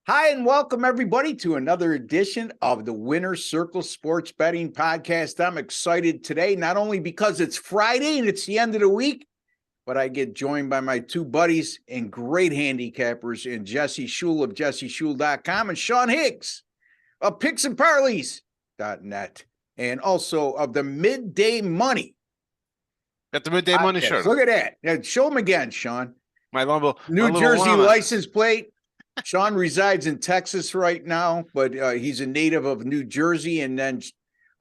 Hi, and welcome everybody to another edition of the Winner's Circle Sports Betting Podcast. I'm excited today, not only because it's Friday and it's the end of the week, but I get joined by my two buddies and great handicappers in Jesse Shule of jesseshule.com and Sean Higgs of picksandparleys.net, and also of the Midday Money. Got the Midday Money shirt. Look at that. Now, show them again, Sean. New Jersey llama license plate. Sean resides in Texas right now, but he's a native of New Jersey. And then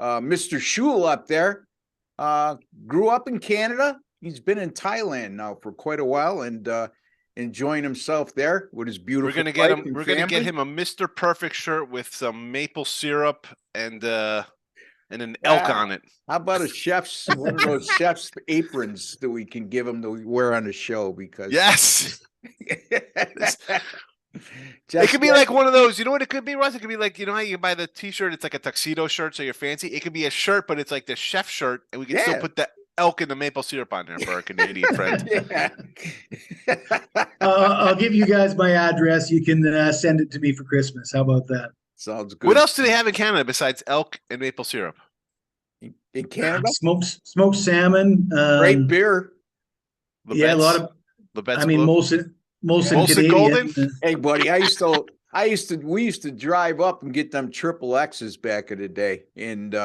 Mr. Shule up there grew up in Canada. He's been in Thailand now for quite a while and enjoying himself there with his beautiful. We're gonna get him. We're gonna get him a Mr. Perfect shirt with some maple syrup and an elk on it. How about one of those chef's aprons that we can give him to wear on the show? Because yes. It could be like one of those, you know what it could be, Russ? It could be like, you know how you buy the t-shirt, it's like a tuxedo shirt, so you're fancy. It could be a shirt, but it's like the chef shirt, and we can still put the elk and the maple syrup on there for our Canadian friend. I'll give you guys my address. You can send it to me for Christmas. How about that? Sounds good. What else do they have in Canada besides elk and maple syrup? In Canada? Smoked salmon. Great beer. Yeah, a lot of. Lebet's I mean, Molson Canadian. Golden. Hey, buddy, we used to drive up and get them triple X's back in the day. And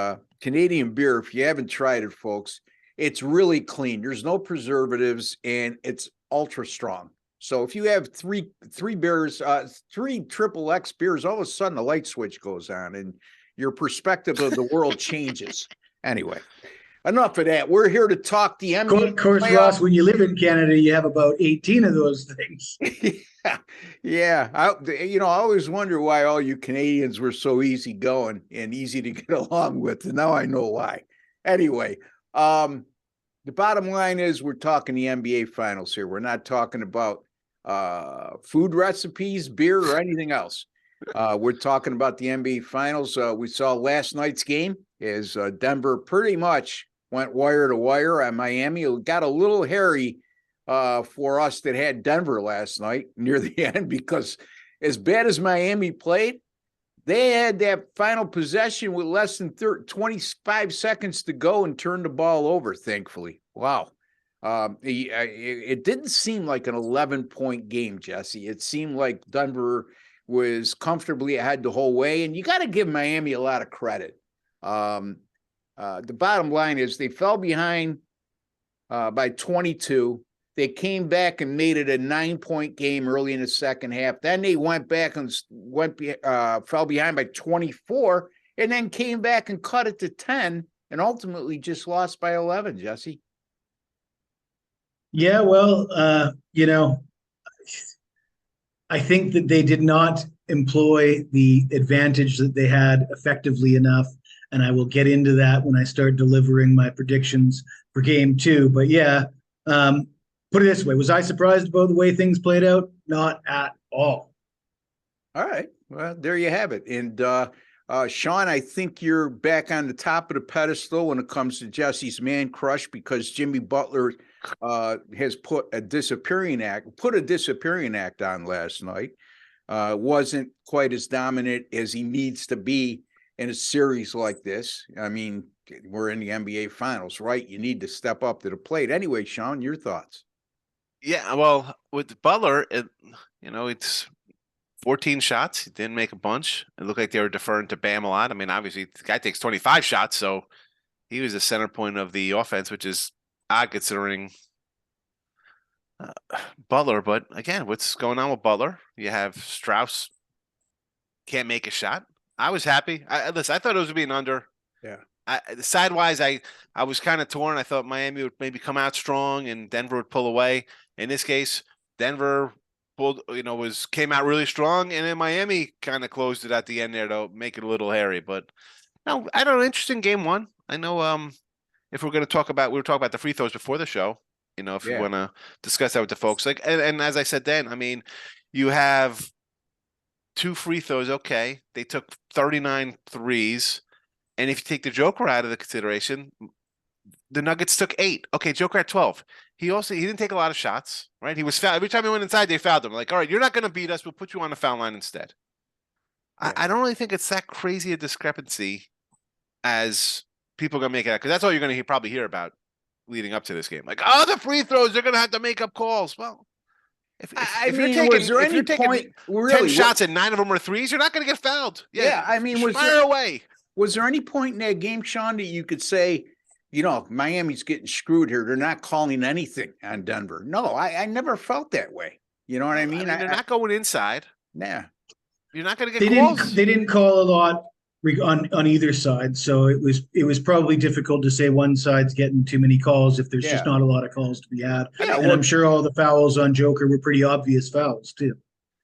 Canadian beer, if you haven't tried it, folks, it's really clean. There's no preservatives, and it's ultra strong. So if you have three beers, three triple X beers, all of a sudden the light switch goes on, and your perspective of the world changes. Anyway. Enough of that. We're here to talk the NBA. Of course, Ross, when you live in Canada, you have about 18 of those things. Yeah. I always wonder why all you Canadians were so easygoing and easy to get along with. And now I know why. Anyway, the bottom line is we're talking the NBA Finals here. We're not talking about food recipes, beer, or anything else. We're talking about the NBA Finals. We saw last night's game as Denver pretty much went wire to wire on Miami. It got a little hairy for us that had Denver last night near the end, because as bad as Miami played, they had that final possession with less than 25 seconds to go and turned the ball over, thankfully. Wow. It didn't seem like an 11-point game, Jesse. It seemed like Denver was comfortably ahead the whole way, and you got to give Miami a lot of credit. The bottom line is they fell behind by 22. They came back and made it a 9-point game early in the second half. Then they went back and fell behind by 24, and then came back and cut it to 10, and ultimately just lost by 11, Jesse. Yeah, well, I think that they did not employ the advantage that they had effectively enough. And I will get into that when I start delivering my predictions for game 2. But yeah, put it this way. Was I surprised about the way things played out? Not at all. All right. Well, there you have it. And Sean, I think you're back on the top of the pedestal when it comes to Jesse's man crush, because Jimmy Butler has put a disappearing act on last night. Wasn't quite as dominant as he needs to be in a series like this. I mean, we're in the NBA Finals, right? You need to step up to the plate. Anyway, Sean, your thoughts? Yeah, well, with Butler, it's 14 shots. He didn't make a bunch. It looked like they were deferring to Bam a lot. I mean, obviously, the guy takes 25 shots, so he was the center point of the offense, which is odd considering Butler. But again, what's going on with Butler? You have Strauss can't make a shot. I was happy. I thought it was going to be an under. Yeah. Sidewise, I was kind of torn. I thought Miami would maybe come out strong and Denver would pull away. In this case, Denver came out really strong, and then Miami kind of closed it at the end there to make it a little hairy. But no, I don't know. Interesting game 1. I know if we were talking about the free throws before the show, if you want to discuss that with the folks. And as I said then, I mean, you have 2 free throws. Okay. They took 39 threes. And if you take the Joker out of the consideration, the Nuggets took 8. Okay, Joker had 12. He didn't take a lot of shots, right? He was fouled. Every time he went inside, they fouled him. Like, all right, you're not going to beat us. We'll put you on the foul line instead. I don't really think it's that crazy a discrepancy as people are gonna make it out, because that's all you're gonna probably hear about leading up to this game. Like, oh, the free throws, they're gonna have to make up calls. Well, I if you're mean, taking was there any point 10 really? shots and 9 of them are threes, you're not gonna get fouled. Yeah, I mean, fire away. Was there any point in that game, Sean, that you could say, you know, Miami's getting screwed here? They're not calling anything on Denver. No, I never felt that way. You know what I mean? They're not going inside. Nah. You're not going to get calls. They didn't call a lot on either side, so it was probably difficult to say one side's getting too many calls if there's just not a lot of calls to be had. Yeah, and I'm sure all the fouls on Joker were pretty obvious fouls too.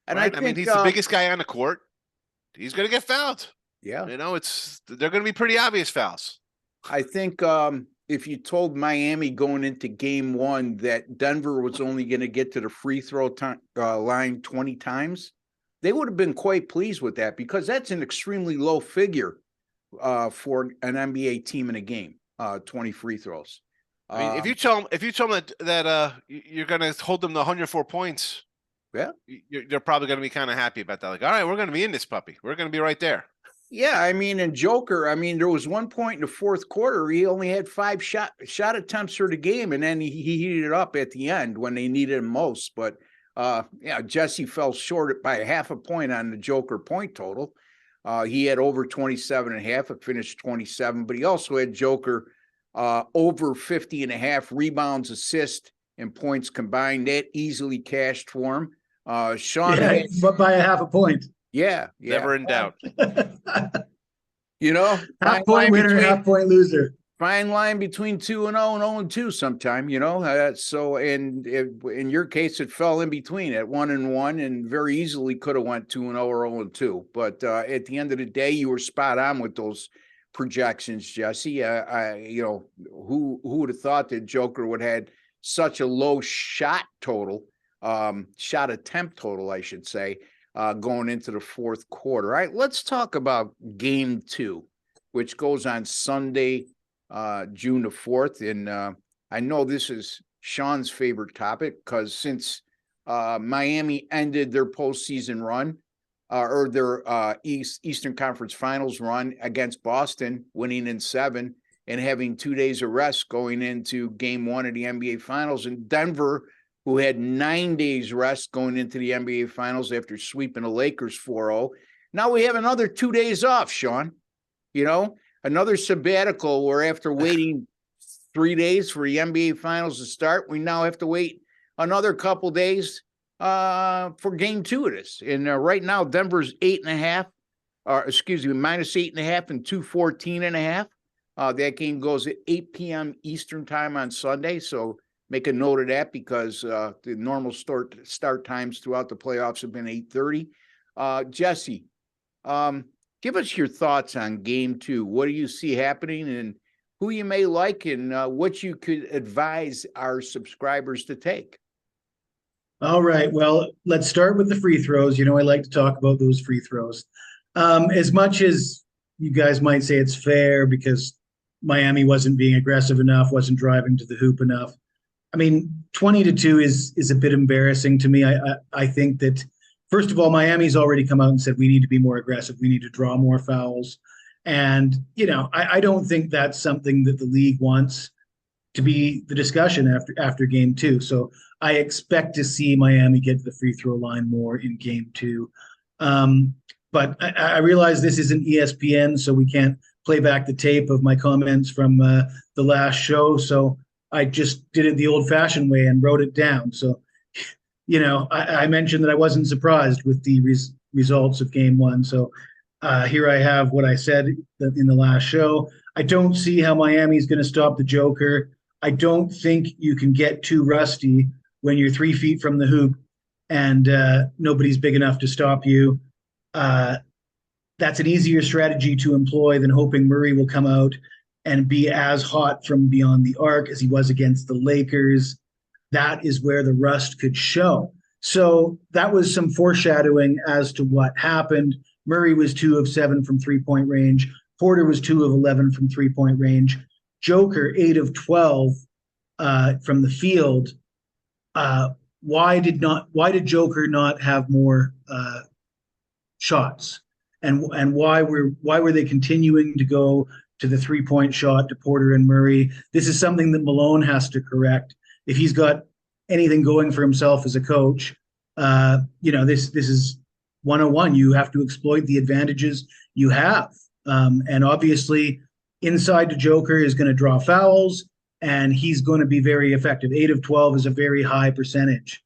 And right? I mean, he's the biggest guy on the court. He's going to get fouled. Yeah, you know, they're going to be pretty obvious fouls. I think if you told Miami going into game one that Denver was only going to get to the free throw line 20 times, they would have been quite pleased with that, because that's an extremely low figure for an NBA team in a game, 20 free throws. I mean, if you tell them that you're going to hold them to 104 points, yeah, they're probably going to be kind of happy about that. Like, all right, we're going to be in this puppy. We're going to be right there. Yeah, I mean, and Joker, I mean, there was one point in the fourth quarter, he only had 5 shot attempts for the game, and then he heated it up at the end when they needed him most. But yeah, Jesse fell short by 0.5 point on the Joker point total. He had over 27.5, it finished 27, but he also had Joker over 50.5 rebounds, assists, and points combined. That easily cashed for him. Sean, but by 0.5 point. Yeah. Never in doubt. You know, half point winner, half point loser. Fine line between 2-0 and 0-2 sometime, you know. So, and in your case, it fell in between at 1-1, and very easily could have went 2-0 or 0-2. But at the end of the day, you were spot on with those projections, Jesse. You know, who would have thought that Joker would have had such a low shot attempt total, I should say, going into the fourth quarter. All right, let's talk about game 2, which goes on Sunday, June the 4th. And I know this is Sean's favorite topic, because since Miami ended their postseason run, or their Eastern Conference Finals run against Boston, winning in 7 and having 2 days of rest going into game 1 of the NBA Finals, and Denver, who had 9 days rest going into the NBA Finals after sweeping the Lakers 4-0. Now we have another 2 days off, Sean. You know, another sabbatical where after waiting 3 days for the NBA Finals to start, we now have to wait another couple days for game 2 of this. And right now, Denver's -8.5 and 214.5. That game goes at 8 p.m. Eastern time on Sunday. So make a note of that, because the normal start times throughout the playoffs have been 8:30. Jesse, give us your thoughts on game 2. What do you see happening, and who you may like, and what you could advise our subscribers to take? All right. Well, let's start with the free throws. You know, I like to talk about those free throws. As much as you guys might say it's fair because Miami wasn't being aggressive enough, wasn't driving to the hoop enough, I mean, 20-2 is a bit embarrassing to me. I think that, first of all, Miami's already come out and said we need to be more aggressive. We need to draw more fouls. And, you know, I don't think that's something that the league wants to be the discussion after game 2. So I expect to see Miami get to the free throw line more in game 2. But I realize this isn't ESPN, so we can't play back the tape of my comments from the last show. So I just did it the old-fashioned way and wrote it down. So, you know, I mentioned that I wasn't surprised with the results of game 1. So here I have what I said in the last show. I don't see how Miami's going to stop the Joker. I don't think you can get too rusty when you're 3 feet from the hoop and nobody's big enough to stop you. That's an easier strategy to employ than hoping Murray will come out and be as hot from beyond the arc as he was against the Lakers. That is where the rust could show. So that was some foreshadowing as to what happened. Murray was 2 of 7 from 3-point range. Porter was 2 of 11 from 3-point range. Joker, 8 of 12 from the field. Why did Joker not have more shots? and why were they continuing to go to the 3-point shot to Porter and Murray? This is something that Malone has to correct if he's got anything going for himself as a coach. This is 101. You have to exploit the advantages you have, and obviously, inside the Joker is going to draw fouls, and he's going to be very effective. 8 of 12 is a very high percentage.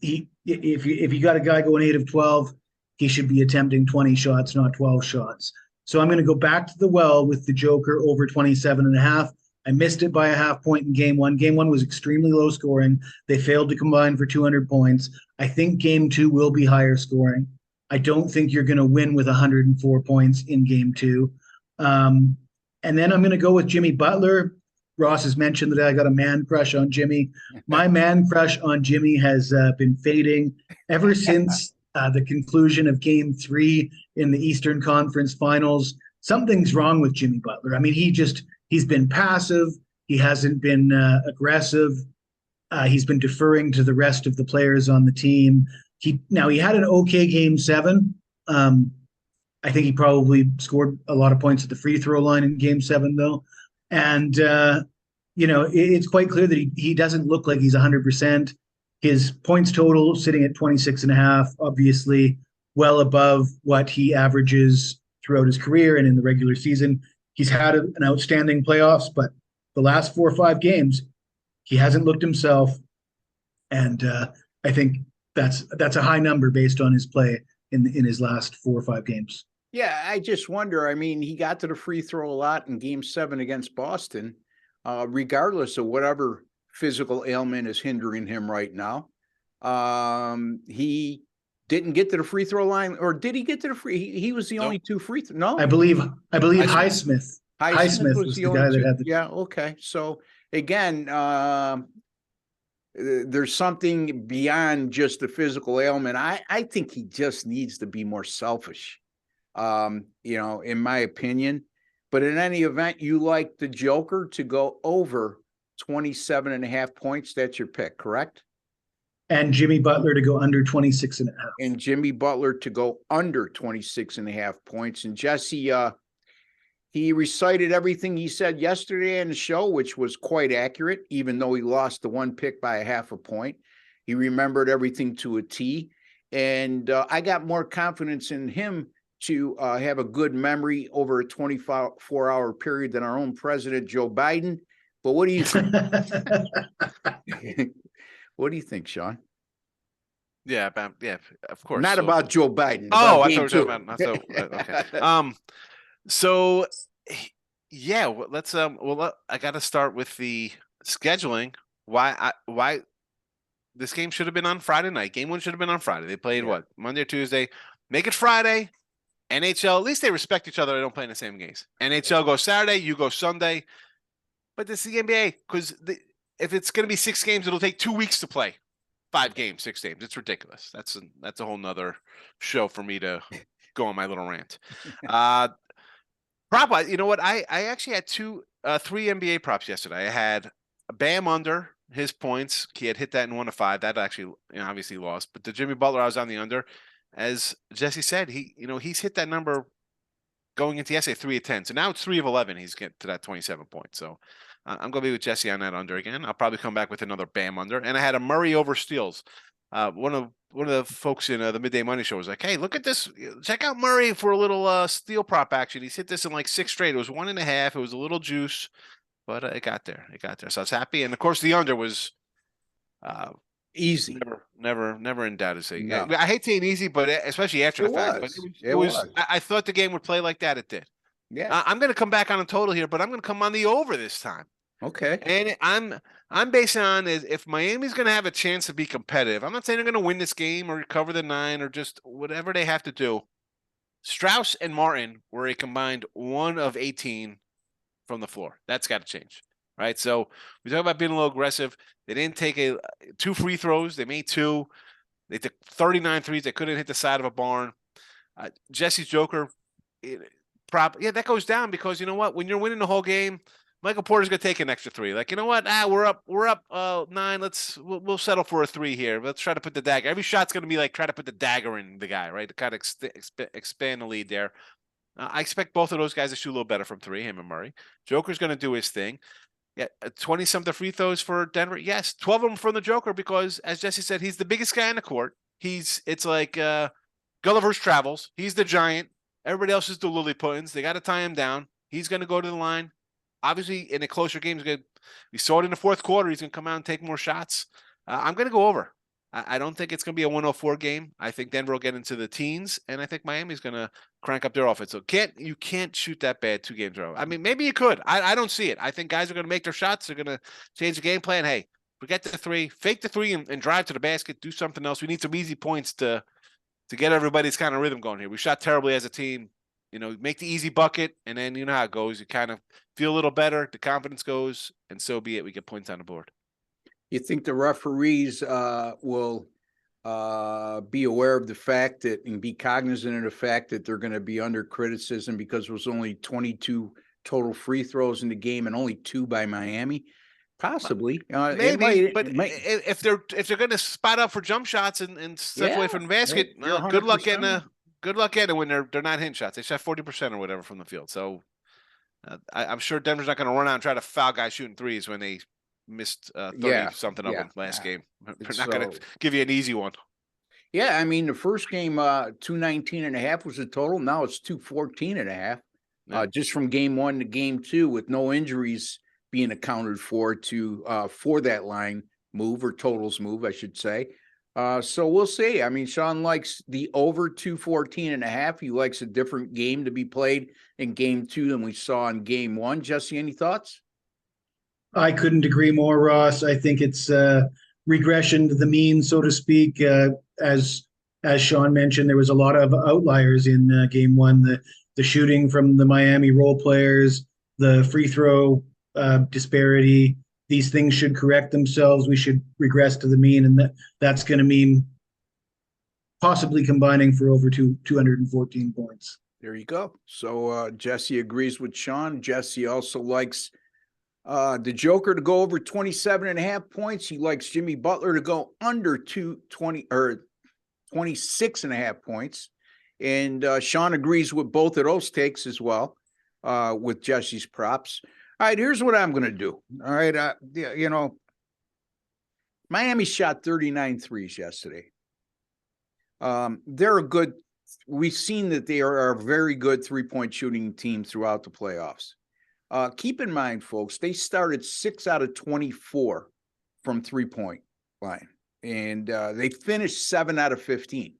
If you got a guy going 8 of 12, he should be attempting 20 shots, not 12 shots. So I'm going to go back to the well with the Joker over 27.5. I missed it by a half point in game one. Game one was extremely low scoring. They failed to combine for 200 points. I think game two will be higher scoring. I don't think you're going to win with 104 points in game two. And then I'm going to go with Jimmy Butler. Ross has mentioned that I got a man crush on Jimmy. My man crush on Jimmy has been fading ever since the conclusion of game 3 in the Eastern Conference Finals. Something's wrong with Jimmy Butler. I mean, he's been passive. He hasn't been aggressive. He's been deferring to the rest of the players on the team. He had an okay game 7. I think he probably scored a lot of points at the free throw line in game 7, though. And, it's quite clear that he doesn't look like he's 100%. His points total sitting at 26.5, obviously well above what he averages throughout his career and in the regular season. He's had an outstanding playoffs, but the last 4 or 5 games, he hasn't looked himself. And I think that's a high number based on his play in his last 4 or 5 games. Yeah, I just wonder. I mean, he got to the free throw a lot in game 7 against Boston, regardless of whatever physical ailment is hindering him right now. He didn't get to the free throw line, or did he get to the free? He was the only 2 free throw. No, I believe Highsmith. Highsmith was the guy that had the. Yeah. Okay. So again, there's something beyond just the physical ailment. I think he just needs to be more selfish. In my opinion. But in any event, you like the Joker to go over 27.5 points. That's your pick, correct? And Jimmy Butler to go under 26.5. And Jimmy Butler to go under 26.5 points. And Jesse, he recited everything he said yesterday in the show, which was quite accurate, even though he lost the 1 pick by a half a point. He remembered everything to a T. And I got more confidence in him to have a good memory over a 24-hour period than our own president, Joe Biden. But what do you think? What do you think, Sean? Yeah, of course. Not about Joe Biden. Oh, I thought you were talking about. Okay. So, yeah, let's. I got to start with the scheduling. Why this game should have been on Friday night. Game 1 should have been on Friday. They played Monday or Tuesday. Make it Friday. NHL, at least they respect each other. They don't play in the same games. NHL goes Saturday, you go Sunday. But this is the NBA, because if it's going to be 6 games, it'll take 2 weeks to play 5 games, 6 games. It's ridiculous. That's a whole nother show for me to go on my little rant. Prop, you know what? I actually had 3 NBA props yesterday. I had Bam under his points. He had hit that in 1 of 5. That actually, obviously lost. But the Jimmy Butler, I was on the under. As Jesse said, he's hit that number going into yesterday, 3 of 10. So now it's 3 of 11. He's getting to that 27 points. So I'm going to be with Jesse on that under again. I'll probably come back with another Bam under. And I had a Murray over steals. One of the folks in the Midday Money Show was like, "Hey, look at this! Check out Murray for a little steal prop action. He's hit this in like 6 straight. It was 1.5. It was a little juice, but it got there. So I was happy. And of course, the under was easy. Never in doubt to say. No. I hate saying easy, but especially after the fact. But it was. I thought the game would play like that. It did. Yeah. I'm going to come back on a total here, but I'm going to come on the over this time. Okay. And I'm basing on is if Miami's going to have a chance to be competitive. I'm not saying they're going to win this game or cover the 9 or just whatever they have to do. Strauss and Martin were a combined 1 of 18 from the floor. That's got to change. Right. So we talk about being a little aggressive. They didn't take 2 free throws. They made 2. They took 39 threes. They couldn't hit the side of a barn. Jesse's Joker prop. Yeah, that goes down because you know what? When you're winning the whole game, Michael Porter's gonna take an extra 3. Like, you know what? We're up 9. We'll settle for a 3 here. Let's try to put the dagger. Every shot's gonna be like try to put the dagger in the guy, right? To kind of expand the lead there. I expect both of those guys to shoot a little better from 3, him and Murray. Joker's gonna do his thing. Yeah, 20-something free throws for Denver. Yes, 12 of them from the Joker because, as Jesse said, he's the biggest guy on the court. It's like Gulliver's Travels. He's the giant. Everybody else is the Lilliputans. They got to tie him down. He's going to go to the line. Obviously, in a closer game, we saw it in the fourth quarter. He's going to come out and take more shots. I'm going to go over. I don't think it's going to be a 104 game. I think Denver will get into the teens, and I think Miami's going to crank up their offense. So you can't shoot that bad 2 games in a row. I mean, maybe you could. I don't see it. I think guys are going to make their shots. They're going to change the game plan. Hey, forget the 3, fake the 3, and drive to the basket. Do something else. We need some easy points to get everybody's kind of rhythm going here. We shot terribly as a team. You know, make the easy bucket, and then you know how it goes. You kind of feel a little better. The confidence goes, and so be it. We get points on the board. You think the referees will be aware of the fact that and be cognizant of the fact that they're going to be under criticism because there was only 22 total free throws in the game and only 2 by Miami? Possibly. Maybe, but if they're going to spot up for jump shots and step away from the basket, good luck getting when they're not hitting shots. They shot 40% or whatever from the field. So I'm sure Denver's not going to run out and try to foul guys shooting 3s when they missed 30-something of them last game. They're not going to give you an easy one. Yeah, I mean, the first game, 219.5 was the total. Now it's 214.5. Just from game 1 to game 2 with no injuries being accounted for that line move or totals move, I should say. So we'll see. I mean, Sean likes the over 214.5. He likes a different game to be played in game 2 than we saw in game 1. Jesse, any thoughts? I couldn't agree more, Ross. I think it's regression to the mean, so to speak. As Sean mentioned, there was a lot of outliers in game 1. The shooting from the Miami role players, the free throw disparity. These things should correct themselves. We should regress to the mean, and that's going to mean possibly combining for over 214 points. There you go. So Jesse agrees with Sean. Jesse also likes the Joker to go over 27.5 points. He likes Jimmy Butler to go under 26.5 points. And Sean agrees with both of those takes as well with Jesse's props. All right, here's what I'm going to do. All right, Miami shot 39 threes yesterday. They're a good – we've seen that they are a very good three-point shooting team throughout the playoffs. Keep in mind, folks, they started 6 out of 24 from three-point line, and they finished 7 out of 15.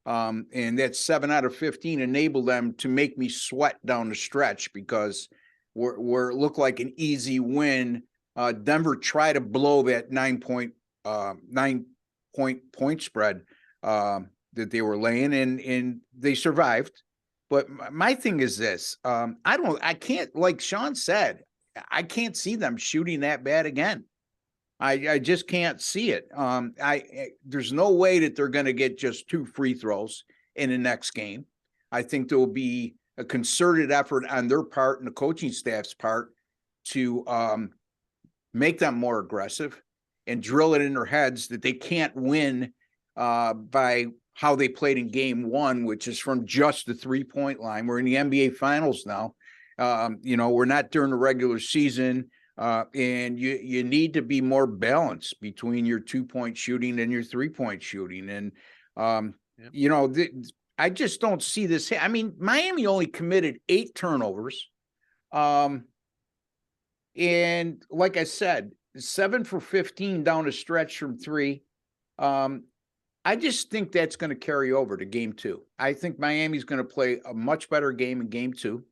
And that 7 out of 15 enabled them to make me sweat down the stretch because – where it looked like an easy win. Denver tried to blow that 9-point point spread that they were laying, and they survived. But my thing is this: I can't, like Sean said, I can't see them shooting that bad again. I just can't see it. There's no way that they're going to get just 2 free throws in the next game. I think there will be a concerted effort on their part and the coaching staff's part to make them more aggressive and drill it in their heads that they can't win by how they played in game 1, which is from just the 3-point line. We're in the NBA finals now. We're not during the regular season, and you need to be more balanced between your 2-point shooting and your 3-point shooting. And, I just don't see this. I mean, Miami only committed 8 turnovers. And like I said, 7 for 15 down the stretch from 3. I just think that's going to carry over to game 2. I think Miami's going to play a much better game in game 2.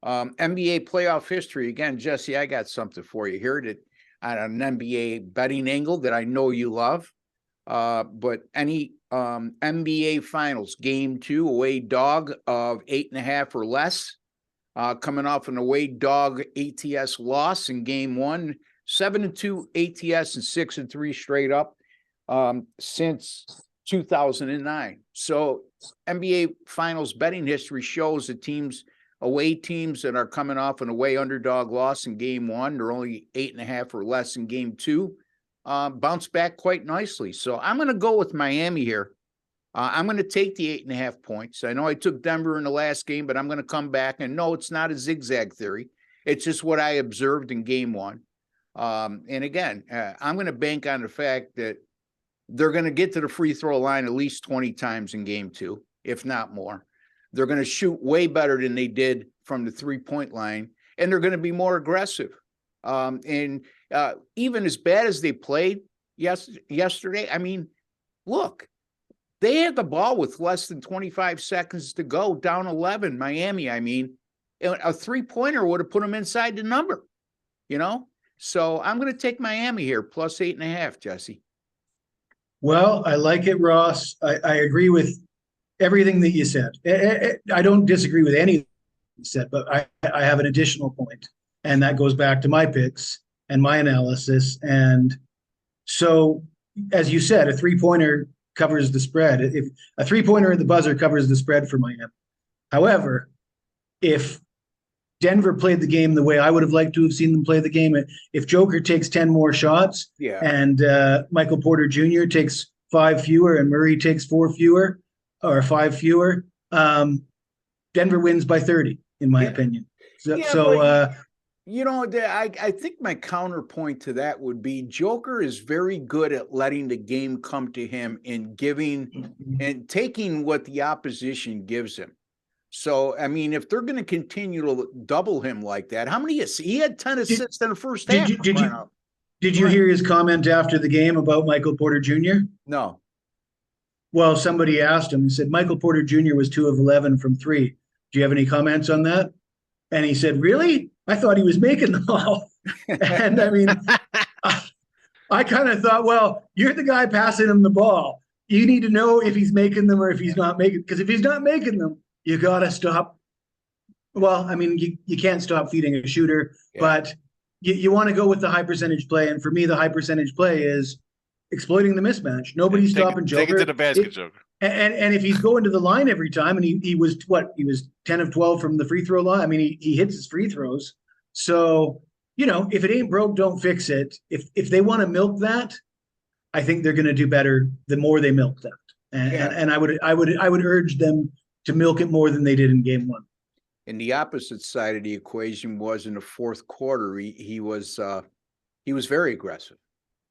NBA playoff history. Again, Jesse, I got something for you here that on an NBA betting angle that I know you love. But any NBA Finals game 2 away dog of 8.5 or less, coming off an away dog ATS loss in game 1, 7-2 ATS and 6-3 straight up since 2009. So NBA Finals betting history shows that teams away teams that are coming off an away underdog loss in game one, they're only 8.5 or less in game two, bounce back quite nicely. So I'm going to go with Miami here. I'm going to take the 8.5 points. I know I took Denver in the last game, but I'm going to come back, and no, it's not a zigzag theory. It's just what I observed in game one. And again, I'm going to bank on the fact that they're going to get to the free throw line at least 20 times in game two, if not more. They're going to shoot way better than they did from the 3-point line, and they're going to be more aggressive. And even as bad as they played yesterday, I mean, look, they had the ball with less than 25 seconds to go, down 11, Miami. I mean, a 3-pointer would have put them inside the number, you know? So I'm going to take Miami here, plus 8.5, Jesse. Well, I like it, Ross. I agree with everything that you said. I don't disagree with anything you said, but I have an additional point, and that goes back to my picks and my analysis. And so, as you said, a 3-pointer covers the spread. If a 3-pointer at the buzzer covers the spread for Miami. However, if Denver played the game the way I would have liked to have seen them play the game, if Joker takes 10 more shots, and Michael Porter Jr. takes 5 fewer and Murray takes 4 fewer or 5 fewer, Denver wins by 30, in my opinion. You know, I think my counterpoint to that would be Joker is very good at letting the game come to him and giving and taking what the opposition gives him. So, I mean, if they're going to continue to double him like that, how many he had 10 assists in the first half. Did you hear his comment after the game about Michael Porter Jr.? No. Well, somebody asked him, he said, Michael Porter Jr. was 2 of 11 from 3. Do you have any comments on that? And he said, really? I thought he was making them all. And I mean, I kind of thought, well, you're the guy passing him the ball. You need to know if he's making them or if he's not making, because if he's not making them, you got to stop. Well, I mean, you can't stop feeding a shooter, but you want to go with the high percentage play. And for me, the high percentage play is exploiting the mismatch. Nobody's stopping Joker. Take it to the basket, Joker. And if he's going to the line every time, and he was 10 of 12 from the free throw line. I mean, he hits his free throws. So, you know, if it ain't broke, don't fix it. If they want to milk that, I think they're going to do better the more they milk that. And I would urge them to milk it more than they did in game one. And the opposite side of the equation was in the fourth quarter, he was very aggressive.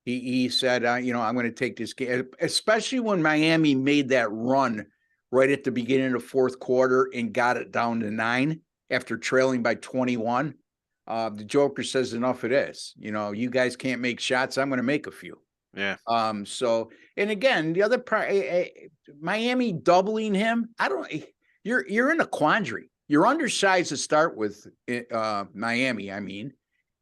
He said, you know, I'm going to take this game, especially when Miami made that run right at the beginning of the fourth quarter and got it down to 9 after trailing by 21. The Joker says, enough of this. You know, you guys can't make shots. I'm going to make a few. Yeah. So, and again, the other part, Miami doubling him. You're in a quandary. You're undersized to start with, Miami, I mean,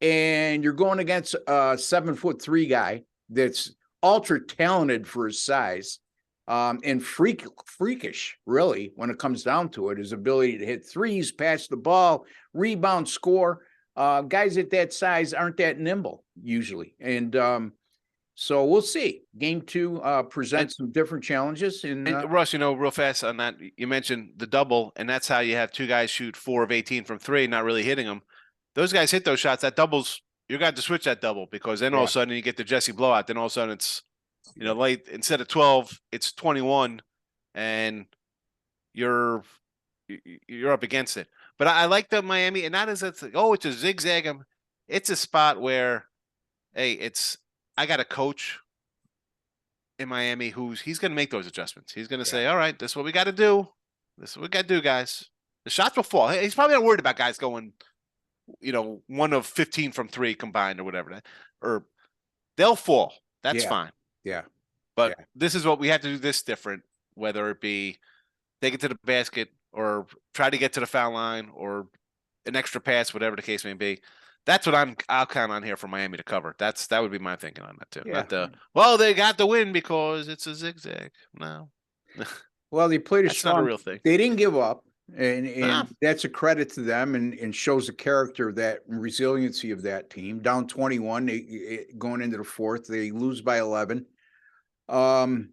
and you're going against a 7'3" guy that's ultra talented for his size, and freakish, really, when it comes down to it, his ability to hit threes, pass the ball, rebound, score. Guys at that size aren't that nimble usually. And so we'll see. Game 2 presents some different challenges. And Russ, you know, real fast on that, you mentioned the double, and that's how you have 2 guys shoot 4 of 18 from 3, not really hitting them. Those guys hit those shots. That doubles, you got to switch that double, because then all of a sudden you get the Jesse blowout. Then all of a sudden it's, you know, late, instead of 12, it's 21, and you're up against it. But I like the Miami, and that is, it's like, oh, it's a zigzag. It's a spot where, hey, I got a coach in Miami he's going to make those adjustments. He's going to say, all right, this is what we got to do. This is what we got to do, guys. The shots will fall. He's probably not worried about guys going, you know, 1 of 15 from 3 combined or whatever, or they'll fall. That's fine. Yeah. But this is what we have to do this different, whether it be take it to the basket or try to get to the foul line or an extra pass, whatever the case may be. That's what I'll count on here for Miami to cover. That would be my thinking on that too. Yeah. Not they got the win because it's a zigzag. No. Well, they played That's not a real thing. They didn't give up, and that's a credit to them, and shows the character of that and resiliency of that team. Down 21, going into the fourth, they lose by 11. And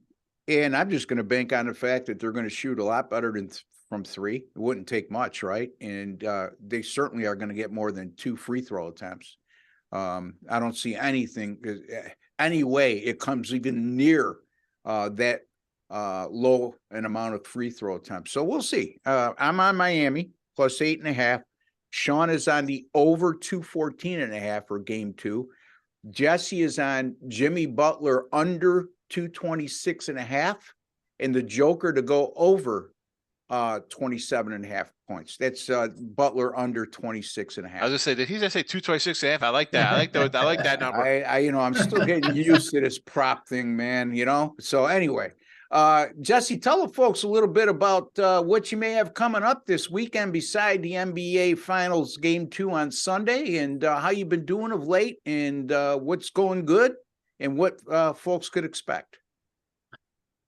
And I'm just going to bank on the fact that they're going to shoot a lot better than from three. It wouldn't take much, right? And they certainly are going to get more than 2 free throw attempts. I don't see anything, any way it comes even near that low an amount of free throw attempts. So we'll see. I'm on Miami plus 8.5. Sean is on the over 214.5 for game 2. Jesse is on Jimmy Butler under 226.5, and the Joker to go over 27.5 points. That's Butler under 26.5. I was gonna say, did he just say 226.5? I like that. I like that number. I'm still getting used to this prop thing, man. So anyway, Jesse, tell the folks a little bit about what you may have coming up this weekend beside the NBA Finals Game 2 on Sunday, and how you've been doing of late, and what's going good, and what folks could expect.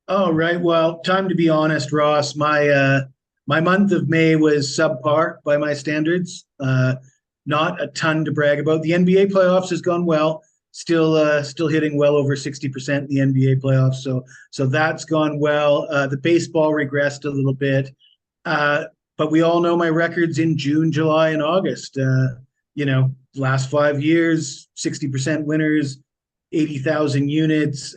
All right. Well, time to be honest, Ross. My month of May was subpar by my standards. Not a ton to brag about. The NBA playoffs has gone well. Still hitting well over 60% in the NBA playoffs. So that's gone well. The baseball regressed a little bit. But we all know my records in June, July, and August. Last 5 years, 60% winners, 80,000 units.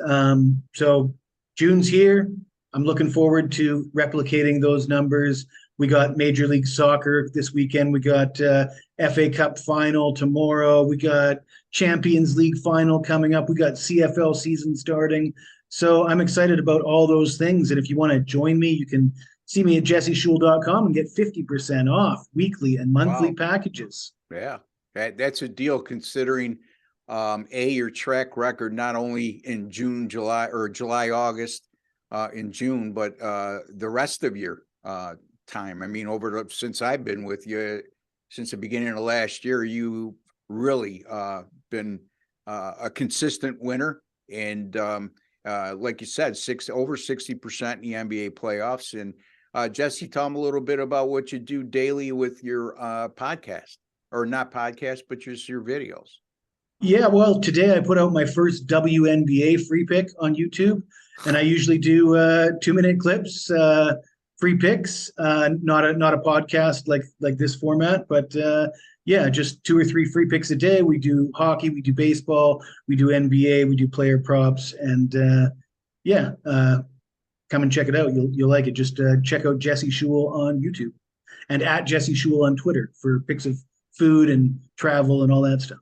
So June's here. I'm looking forward to replicating those numbers. We got Major League Soccer this weekend. We got FA Cup final tomorrow. We got Champions League final coming up. We got CFL season starting. So I'm excited about all those things. And if you want to join me, you can see me at jesseshul.com and get 50% off weekly and monthly packages. Yeah, that's a deal considering your track record, not only in June, July, or July, August, in June, but the rest of your time. I mean, since I've been with you, since the beginning of last year, you really been a consistent winner. And like you said, over 60% in the NBA playoffs. And Jesse, tell them a little bit about what you do daily with your podcast, or not podcast, but just your videos. Yeah, well, today I put out my first WNBA free pick on YouTube, and I usually do 2-minute clips, free picks, not a podcast like this format, but just 2 or 3 free picks a day. We do hockey, we do baseball, we do NBA, we do player props, and come and check it out. You'll like it. Just check out Jesse Shul on YouTube, and at Jesse Shul on Twitter for pics of food and travel and all that stuff.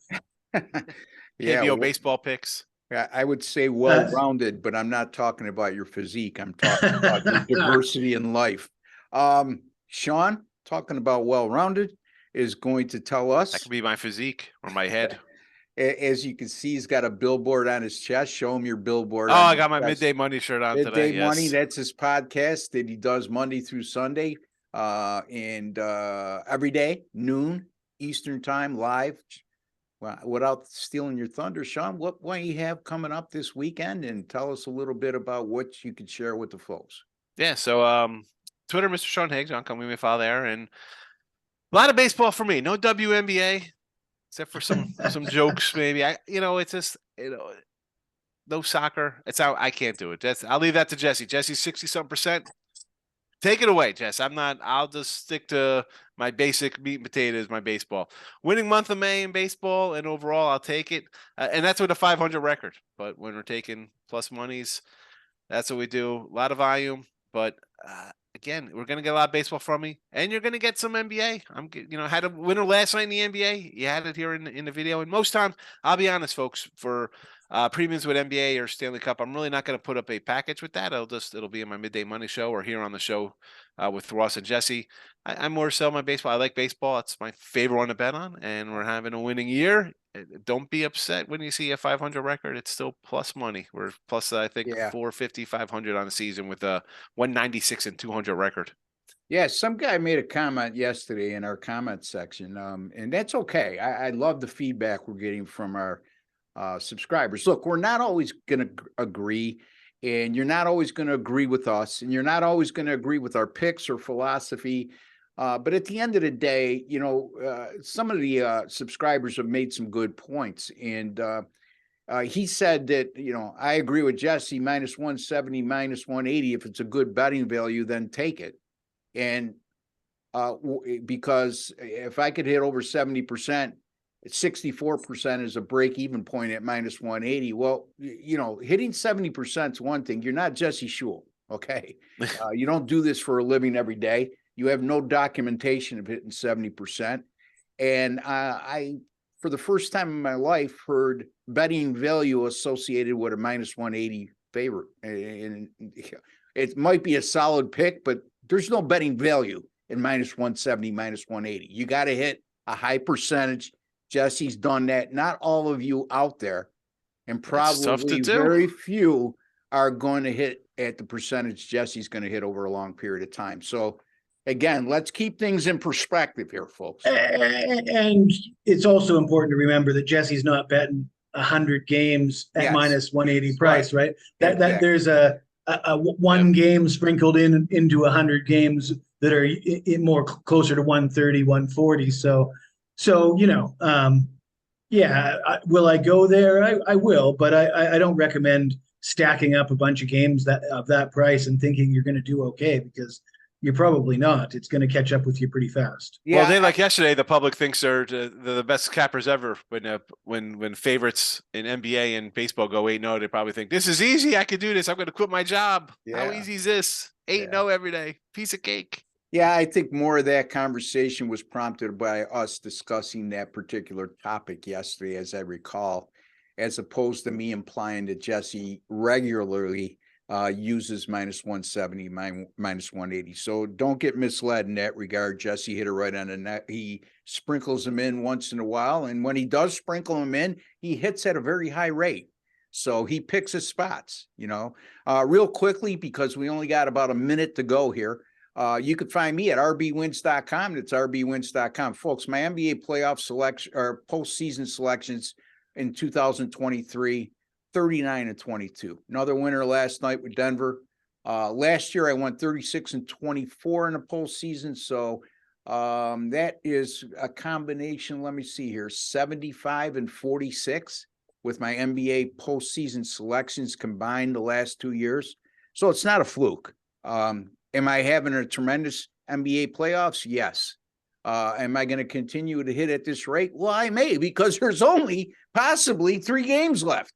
KBO baseball picks. Yeah, I would say well-rounded, but I'm not talking about your physique. I'm talking about your diversity in life. Sean, talking about well-rounded, is going to tell us. That could be my physique or my head. As you can see, he's got a billboard on his chest. Show him your billboard. Oh, I got my Midday Money shirt on today. Midday Money, that's his podcast that he does Monday through Sunday, and every day, noon Eastern time, live. Well, without stealing your thunder, Sean, what do you have coming up this weekend? And tell us a little bit about what you could share with the folks. Yeah, so Twitter, Mr. Sean Higgs, come with me, follow there, and a lot of baseball for me. No WNBA, except for some jokes, maybe. It's just no soccer. It's out. I can't do it. I'll leave that to Jesse. Jesse's 60-something%. Take it away, Jess. I'll just stick to my basic meat and potatoes, my baseball. Winning month of May in baseball, and overall, I'll take it. And that's with a 500 record. But when we're taking plus monies, that's what we do. A lot of volume. But again, we're going to get a lot of baseball from me. And you're going to get some NBA. Had a winner last night in the NBA. You had it here in the video. And most times, I'll be honest, folks, for premiums with NBA or Stanley Cup, I'm really not going to put up a package with that. It'll be in my Midday Money show or here on the show with Ross and Jesse. I'm more so my baseball. I like baseball. It's my favorite one to bet on, and we're having a winning year. Don't be upset when you see a 500 record. It's still plus money. We're plus, I think, 450, 500 on the season with a 196 and 200 record. Yeah, some guy made a comment yesterday in our comment section, and that's okay. I love the feedback we're getting from our subscribers. Look, we're not always going to agree, and you're not always going to agree with us, and you're not always going to agree with our picks or philosophy. But at the end of the day, some of the subscribers have made some good points, and he said that, I agree with Jesse, minus 170, minus 180. If it's a good betting value, then take it. And because if I could hit over 70%, 64% is a break-even point at minus 180. Well, hitting 70% is one thing. You're not Jesse Shule, okay? You don't do this for a living every day. You have no documentation of hitting 70%. And I, for the first time in my life, heard betting value associated with a minus 180 favorite. And it might be a solid pick, but there's no betting value in minus 170, minus 180. You got to hit a high percentage. Jesse's done that. Not all of you out there, and probably very few are going to hit at the percentage Jesse's going to hit over a long period of time. So again, let's keep things in perspective here, folks. And it's also important to remember that Jesse's not betting 100 games at minus 180 price, right? That there's a one game sprinkled into 100 games that are more closer to 130, 140. So will I go there? I will, but I don't recommend stacking up a bunch of games of that price and thinking you're going to do okay, because you're probably not. It's going to catch up with you pretty fast. Yeah, well, they like yesterday. The public thinks they're the best cappers ever. When favorites in NBA and baseball go 8-0, they probably think this is easy. I could do this. I'm going to quit my job. Yeah. How easy is this? 8-0 every day, piece of cake. Yeah, I think more of that conversation was prompted by us discussing that particular topic yesterday, as I recall, as opposed to me implying that Jesse regularly uses minus 170, minus 180. So don't get misled in that regard. Jesse hit it right on the net. He sprinkles them in once in a while. And when he does sprinkle them in, he hits at a very high rate. So he picks his spots, real quickly, because we only got about a minute to go here. You can find me at rbwins.com. That's rbwins.com. Folks, my NBA playoff selection or postseason selections in 2023, 39-22. Another winner last night with Denver. Last year I went 36-24 in the postseason. So that is a combination. Let me see here, 75-46 with my NBA postseason selections combined the last 2 years. So it's not a fluke. Am I having a tremendous NBA playoffs? Yes. Am I going to continue to hit at this rate? Well, I may, because there's only possibly 3 games left,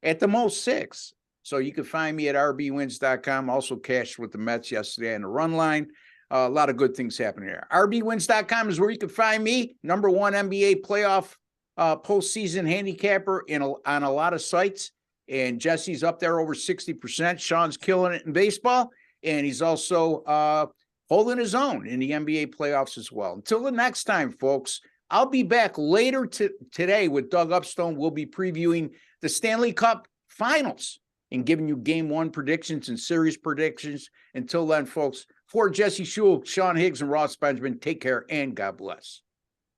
at the most 6. So you can find me at rbwins.com. Also cashed with the Mets yesterday on the run line. A lot of good things happening there. rbwins.com is where you can find me, #1 NBA playoff postseason handicapper on a lot of sites. And Jesse's up there over 60%. Sean's killing it in baseball. And he's also holding his own in the NBA playoffs as well. Until the next time, folks, I'll be back later today with Doug Upstone. We'll be previewing the Stanley Cup Finals and giving you Game 1 predictions and series predictions. Until then, folks, for Jesse Shule, Sean Higgs, and Ross Benjamin, take care and God bless.